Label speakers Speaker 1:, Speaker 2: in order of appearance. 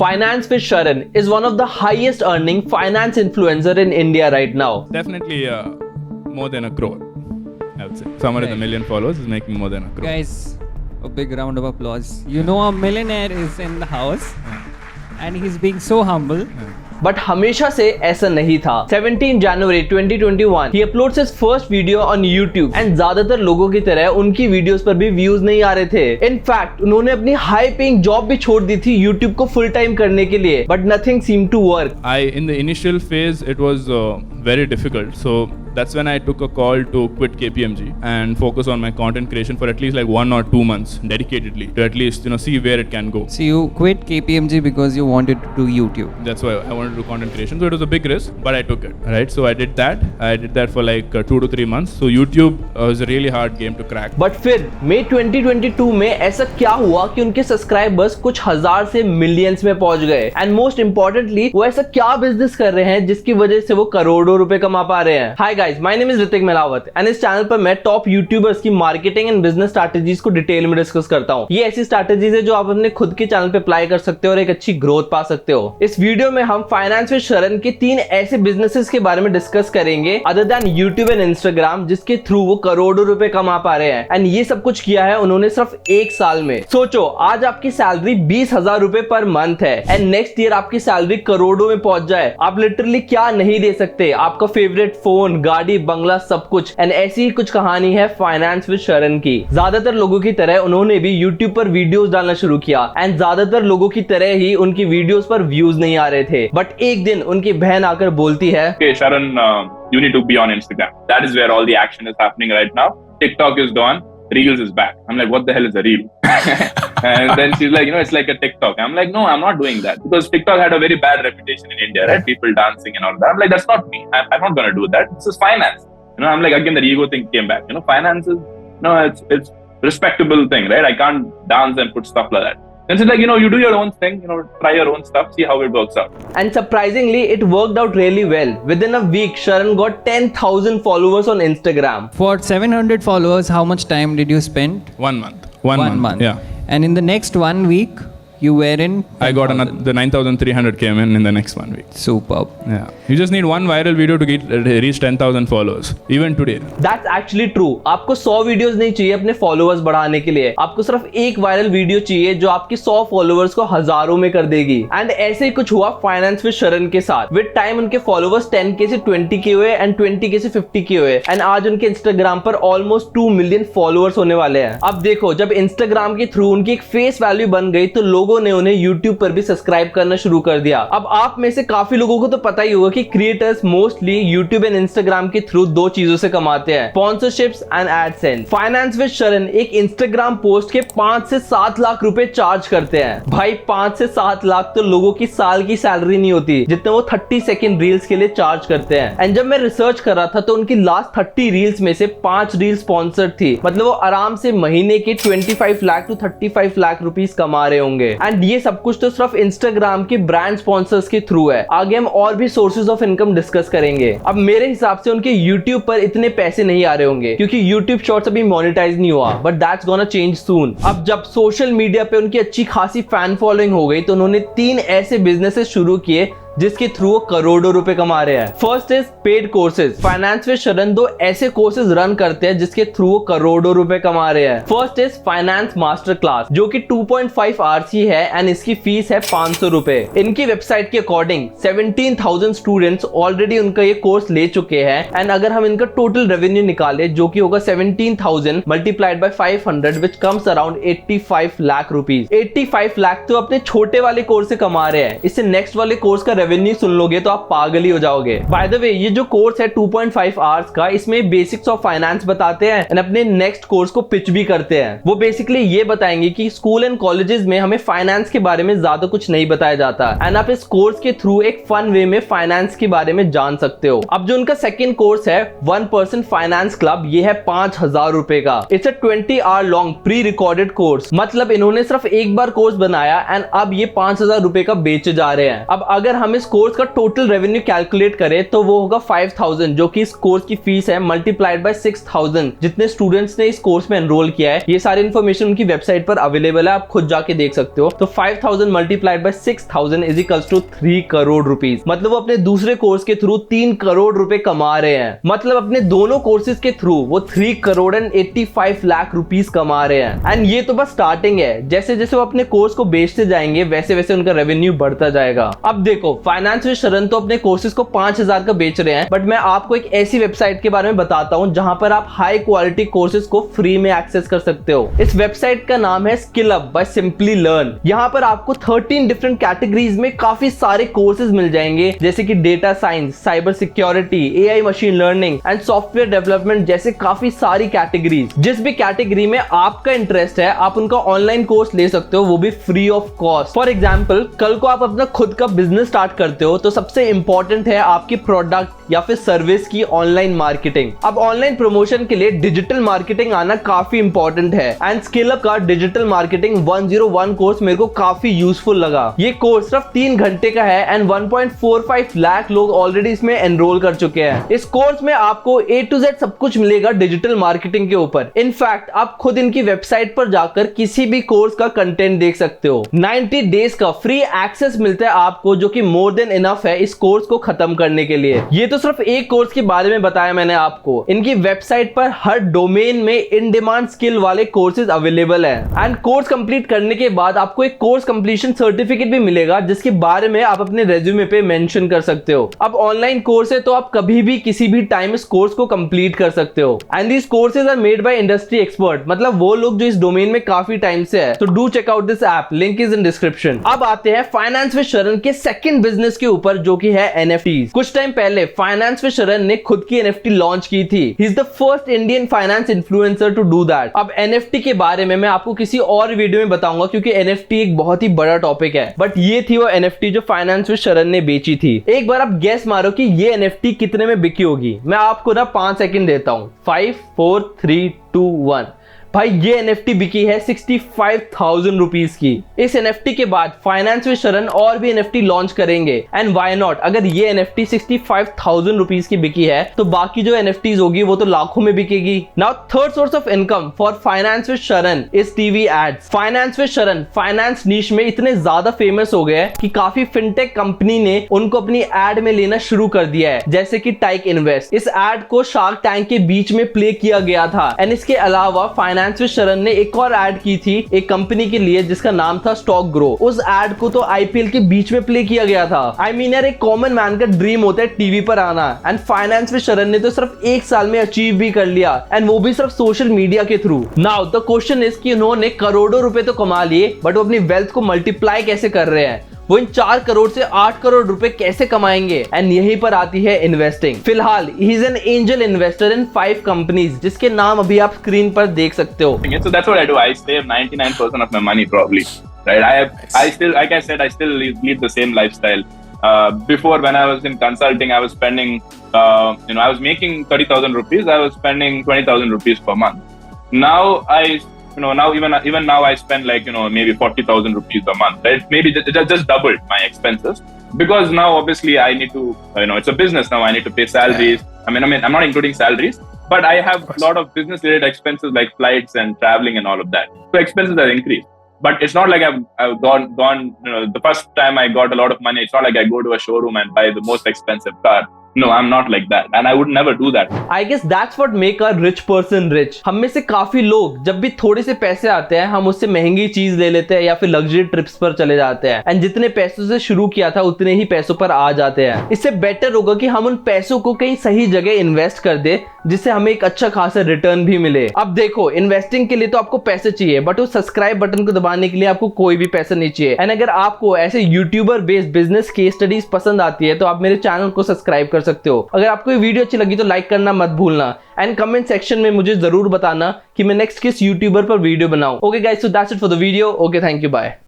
Speaker 1: Finance with Sharan is one of the highest earning finance influencer in India right now.
Speaker 2: Definitely more than a crore, I would say. Someone with a million followers is making more than a crore.
Speaker 3: Guys, a big round of applause. You know a millionaire is in the house and he's being so humble.
Speaker 1: But हमेशा से ऐसा नहीं था। 17 जनवरी 2021 ही uploads his first video on YouTube and ज्यादातर लोगों की तरह उनकी वीडियोस पर भी व्यूज नहीं आ रहे थे। इनफैक्ट उन्होंने अपनी हाई पेइंग जॉब भी छोड़ दी थी यूट्यूब को फुल टाइम करने के लिए, but nothing seem to work.
Speaker 2: In the initial phase, it was very difficult. So that's when I took a call to quit KPMG and focus on my content creation for at least like 1 or 2 months dedicatedly to at least see where it can go.
Speaker 3: So you quit KPMG because you wanted to do YouTube.
Speaker 2: That's why I wanted to do content creation. So it was a big risk, but I took it. Right. So I did that. I did that for like 2 to 3 months. So YouTube was a really hard game to crack.
Speaker 1: But फिर मई 2022 में ऐसा क्या हुआ कि उनके subscribers कुछ हजार से मिलियंस में पहुंच गए एंड मोस्ट इंपॉर्टेंटली वो ऐसा क्या बिजनेस कर रहे हैं जिसकी वजह से वो करोड़ों रुपए कमा पा रहे हैं। Hi guys, my name is Ritik Melawat and इस चैनल पर मैं टॉप यूट्यूबर्स की मार्केटिंग एंड बिजनेस स्ट्रैटेजीज को डिटेल में डिस्कस करता हूं। ये ऐसी स्ट्रैटेजीज है जो आप अपने खुद के चैनल पे अप्लाई कर सकते हो और एक अच्छी ग्रोथ पा सकते हो। इस वीडियो में हम फाइनेंस विद शरण के 3 ऐसे बिजनेसेस के बारे में डिस्कस करेंगे other than YouTube and Instagram, जिसके थ्रू वो करोड़ों रुपए कमा पा रहे हैं एंड ये सब कुछ किया है उन्होंने सिर्फ 1 साल में। सोचो, आज आपकी सैलरी 20,000 रुपए पर मंथ है एंड नेक्स्ट ईयर आपकी सैलरी करोड़ों में पहुंच जाए, आप लिटरली क्या नहीं दे सकते? आपका फेवरेट फोन, गाड़ी, बंगला, सब कुछ। एंड ऐसी ही कुछ कहानी है फाइनेंस विद शरण की। ज्यादातर लोगों की तरह उन्होंने भी यूट्यूब पर वीडियोस डालना शुरू किया एंड ज्यादातर लोगों की तरह ही उनकी वीडियोस पर व्यूज नहीं आ रहे थे। बट एक दिन उनकी बहन आकर बोलती है,
Speaker 4: "Okay, Sharan, you need to be on Instagram. That is where all the action is happening right now. TikTok is gone. Reels is back." I'm like, "What the hell is a reel?" And then she's like, "It's like a TikTok." I'm like, "No, I'm not doing that." Because TikTok had a very bad reputation in India, right? People dancing and all that. I'm like, "That's not me. I'm not going to do that. This is finance." I'm like, again, the ego thing came back. Finance is, it's respectable thing, right? I can't dance and put stuff like that. And she's like, you do your own thing, try your own stuff, see how it works out.
Speaker 1: And surprisingly, it worked out really well. Within a week, Sharan got 10,000 followers on Instagram.
Speaker 3: For 700 followers, how much time did you spend?
Speaker 2: 1 month.
Speaker 3: 1 month.
Speaker 2: Yeah.
Speaker 3: And in the next 1 week, you were in 10,000.
Speaker 2: I got the 9,300 came in the next 1 week.
Speaker 3: Superb.
Speaker 2: Yeah. You just need one viral video to reach 10,000 followers. Even today.
Speaker 1: That's actually true. आपको 100 videos नहीं चाहिए अपने followers बढ़ाने के लिए, आपको सिर्फ एक वायरल वीडियो चाहिए जो आपके 100 फॉलोअर्स को हजारों में कर देगी। एंड ऐसे ही कुछ हुआ फाइनेंस विद शरण के साथ। विद टाइम उनके फॉलोअर्स 10K से 20K हुए एंड 20K से 50K हुए एंड आज उनके इंस्टाग्राम पर ऑलमोस्ट 2 मिलियन फॉलोअर्स होने वाले हैं। अब देखो, जब इंस्टाग्राम के थ्रू उनकी एक फेस वैल्यू बन गई तो लोगों ने उन्हें यूट्यूब पर भी सब्सक्राइब करना शुरू कर दिया। अब आप में से काफी लोगों को तो पता ही होगा कि creators mostly YouTube and Instagram के थ्रू 2 चीजों से कमाते हैं, sponsorships and AdSense. Finance with शरण एक इंस्टाग्राम पोस्ट के 5 से 7 लाख रुपए चार्ज करते हैं। भाई 5 से 7 लाख तो लोगों की साल की सैलरी नहीं होती जितने वो 30 सेकंड रील्स के लिए चार्ज करते हैं। एंड जब मैं रिसर्च कर रहा था तो उनकी लास्ट 30 रील्स में से 5 रील स्पॉन्सर्ड थी। मतलब वो आराम से महीने के 25 लाख टू 35 लाख रुपीस कमा रहे होंगे। एंड ये सब कुछ तो सिर्फ इंस्टाग्राम के ब्रांड स्पॉन्सर्स के थ्रू है। आगे हम और भी सोर्सेज ऑफ इनकम डिस्कस करेंगे। अब मेरे हिसाब से उनके यूट्यूब पर इतने पैसे नहीं आ रहे होंगे क्योंकि यूट्यूब शॉर्ट्स अभी मोनेटाइज नहीं हुआ, बट दैट्स गोना चेंज सून। अब जब सोशल मीडिया पे उनकी अच्छी खासी फैन फॉलोइंग हो गई तो उन्होंने 3 ऐसे बिजनेसेस शुरू किए जिसके थ्रू वो करोड़ों रुपए कमा रहे हैं। First is paid courses. Finance with शरण 2 ऐसे कोर्सेज रन करते हैं जिसके थ्रू वो करोड़ों रुपए कमा रहे हैं। First is finance master class जो कि 2.5 आवर्स की है एंड इसकी फीस है 500 रुपए। इनकी वेबसाइट के अकॉर्डिंग 17,000 स्टूडेंट्स ऑलरेडी उनका ये कोर्स ले चुके हैं एंड अगर हम इनका टोटल रेवेन्यू निकाले जो कि होगा 17,000 multiplied by 500 which comes around 85 lakh rupees. 85 lakh तो अपने छोटे वाले कोर्स से कमा रहे हैं। इससे नेक्स्ट वाले कोर्स का रेवेन्यू सुन लोगे तो आप पागल ही हो जाओगे। बाय द वे, ये जो कोर्स है 2.5 आवर्स का, इसमें बेसिक्स ऑफ फाइनेंस बताते हैं एंड अपने नेक्स्ट कोर्स को पिच भी करते हैं। वो बेसिकली ये बताएंगे कि स्कूल एंड कॉलेजेस में हमें फाइनेंस के बारे में ज्यादा कुछ नहीं बताया जाता एंड आप इस कोर्स के थ्रू एक फन वे में फाइनेंस के बारे में जान सकते हो। अब जो उनका सेकंड कोर्स है 1% फाइनेंस क्लब, ये है 5,000 रुपए का। It's a 20 hour long pre recorded course. मतलब इन्होंने सिर्फ एक बार कोर्स बनाया एंड अब ये 5,000 रुपए का बेचे जा रहे हैं। अब अगर हम हम इस कोर्स का टोटल रेवेन्यू कैलकुलेट करें तो वो होगा 5000, जो कि इस कोर्स की फीस है, मल्टीप्लाइड बाय 6000 जितने स्टूडेंट्स ने इस कोर्स में एनरोल किया है। ये सारी इन्फॉर्मेशन उनकी वेबसाइट पर अवेलेबल है, आप खुद जाके देख सकते हो। तो 5000 multiplied by 6000 is equals to 3 crore rupees. मतलब वो अपने दूसरे कोर्स के थ्रू 3 करोड़ रुपए कमा रहे हैं। मतलब अपने दोनों कोर्सेज के थ्रू वो 3 करोड़ एंड 85 लाख रुपीस कमा रहे हैं। एंड ये तो बस स्टार्टिंग है, जैसे जैसे वो अपने कोर्स को बेचते जाएंगे वैसे वैसे उनका रेवेन्यू बढ़ता जाएगा। अब देखो, फाइनेंस विद शरण तो अपने कोर्सेज को 5000 का बेच रहे हैं, बट मैं आपको एक ऐसी वेबसाइट के बारे में बताता हूं जहां पर आप हाई क्वालिटी कोर्सेज को फ्री में एक्सेस कर सकते हो। इस वेबसाइट का नाम है skill up by simply learn. यहाँ पर आपको 13 डिफरेंट कैटेगरीज में काफी सारे कोर्सेज मिल जाएंगे, जैसे कि data science, cyber security, AI, machine learning and software development जैसे काफी सारी कैटेगरीज। जिस भी कैटेगरी में आपका इंटरेस्ट है आप उनका ऑनलाइन कोर्स ले सकते हो, वो भी free of cost. For example, कल को आप अपना खुद का बिजनेस स्टार्ट करते हो तो सबसे इंपॉर्टेंट है आपकी प्रोडक्ट या फिर सर्विस की ऑनलाइन मार्केटिंग। अब ऑनलाइन प्रमोशन के लिए डिजिटल मार्केटिंग आना काफी इंपॉर्टेंट है एंड स्किल अप का डिजिटल मार्केटिंग 101 कोर्स मेरे को काफी यूजफुल लगा। ये कोर्स सिर्फ 3 घंटे का है एंड 1.45 लाख लोग ऑलरेडी इसमें एनरोल कर चुके हैं। इस कोर्स में आपको A to Z सब कुछ मिलेगा डिजिटल मार्केटिंग के ऊपर। इनफैक्ट आप खुद इनकी वेबसाइट पर जाकर किसी भी कोर्स का कंटेंट देख सकते हो। 90 डेज का फ्री एक्सेस मिलता है आपको, जो कि मोर देन इनफ है इस कोर्स को खत्म करने के लिए। ये तो सिर्फ एक कोर्स के बारे में बताया मैंने आपको। इनकी वेबसाइट पर हर डोमेन में इन डिमांड स्किल वाले कोर्सेज अवेलेबल है एंड कोर्स कंप्लीट करने के बाद आपको एक कोर्स कंप्लीशन सर्टिफिकेट भी मिलेगा, जिसके बारे में आप अपने रेज्यूमे पे मेंशन कर सकते हो। अब ऑनलाइन कोर्स है तो आप कभी भी किसी भी टाइम इस कोर्स को कंप्लीट कर सकते हो and these courses are made by industry expert, मतलब वो लोग जो इस डोमेन में काफी टाइम से है। तो do check out this app, link is in description. अब आते हैं फाइनेंस विद शरण के सेकंड बिजनेस के ऊपर, जो कि है एनएफटीज। कुछ टाइम पहले फाइनेंस विद शरण ने खुद की एनएफटी लॉन्च की थी। He is the first Indian finance influencer to do that. अब एनएफटी के बारे में मैं आपको किसी और वीडियो में बताऊंगा, क्योंकि एनएफटी एक बहुत ही बड़ा टॉपिक है, बट ये थी वो एनएफटी जो फाइनेंस विद शरण ने बेची थी। एक बार आप गेस मारो कि ये एनएफटी कितने में बिकी होगी। मैं आपको ना 5 सेकंड देता हूं। 5 4 3 2 1। भाई ये एनएफटी बिकी है 65,000 रुपीज की। इस एनएफटी के बाद फाइनेंस विद शरण और भी एनएफटी लॉन्च करेंगे एंड व्हाई नॉट, अगर ये एनएफटी 65,000 रुपीज की बिकी है तो बाकी जो एनएफटीज होगी वो तो लाखों में बिकेगी। Now third source of income for Finance with Sharan is TV ads. Finance with Sharan finance niche में इतने ज्यादा फेमस हो गए कि काफी फिनटेक कंपनी ने उनको अपनी एड में लेना शुरू कर दिया है, जैसे कि टाइक इन्वेस्ट। इस एड को शार्क टैंक के बीच में प्ले किया गया था एंड इसके अलावा फाइनेंस विद शरण ने एक और एड की थी एक कंपनी के लिए जिसका नाम था स्टॉक ग्रो। उस एड को तो आईपीएल के बीच में प्ले किया गया था। आई मीन यार, एक कॉमन मैन का ड्रीम होता है टीवी पर आना एंड फाइनेंस विद शरण ने तो सिर्फ 1 साल में अचीव भी कर लिया एंड वो भी सिर्फ सोशल मीडिया के through. Now the question is कि उन्होंने करोड़ों रुपए तो कमा लिए, बट वो अपनी वेल्थ को मल्टीप्लाई कैसे कर रहे हैं, वो इन 4 करोड़ से 8 करोड़ रुपए कैसे कमाएंगे। एंड यहीं पर आती है इन्वेस्टिंग। फिलहाल he is an angel investor in 5 companies, जिसके नाम अभी आप स्क्रीन पर देख सकते हो।
Speaker 4: So that's what I do. I save 99% of my money probably. Right? I still, like I said, I still lead the same lifestyle. Before, when I was in consulting, I was spending, I was making 30,000 rupees. I was spending 20,000 rupees per month. Now now even now I spend like maybe 40,000 rupees a month. Right? Maybe just doubled my expenses because now obviously I need to it's a business now. I need to pay salaries. I mean I'm not including salaries, but I have a lot of business related expenses like flights and traveling and all of that. So expenses are increased. But it's not like I've gone the first time I got a lot of money, it's not like I go to a showroom and buy the most expensive car. No, I'm not like that, and I would never do that.
Speaker 1: I guess that's what make a rich person rich. हम में से काफी लोग जब भी थोड़े से पैसे आते हैं हम उससे महंगी चीज ले लेते हैं या फिर लग्जरी ट्रिप्स पर चले जाते हैं एंड जितने पैसों से शुरू किया था उतने ही पैसों पर आ जाते हैं। इससे बेटर होगा कि हम उन पैसों को कहीं सही जगह इन्वेस्ट कर दे जिससे हमें एक अच्छा खासा रिटर्न भी मिले। अब देखो, इन्वेस्टिंग के लिए तो आपको पैसे चाहिए, बट उस सब्सक्राइब बटन को दबाने के लिए आपको कोई भी पैसा नहीं चाहिए। एंड अगर आपको ऐसे YouTuber based business case studies पसंद आती है तो आप मेरे चैनल को सब्सक्राइब कर सकते हो। अगर आपको ये वीडियो अच्छी लगी तो लाइक करना मत भूलना एंड कमेंट सेक्शन में मुझे जरूर बताना कि मैं नेक्स्ट किस यूट्यूबर पर वीडियो बनाऊं। Okay guys, so that's it for the video. Okay, thank you, bye.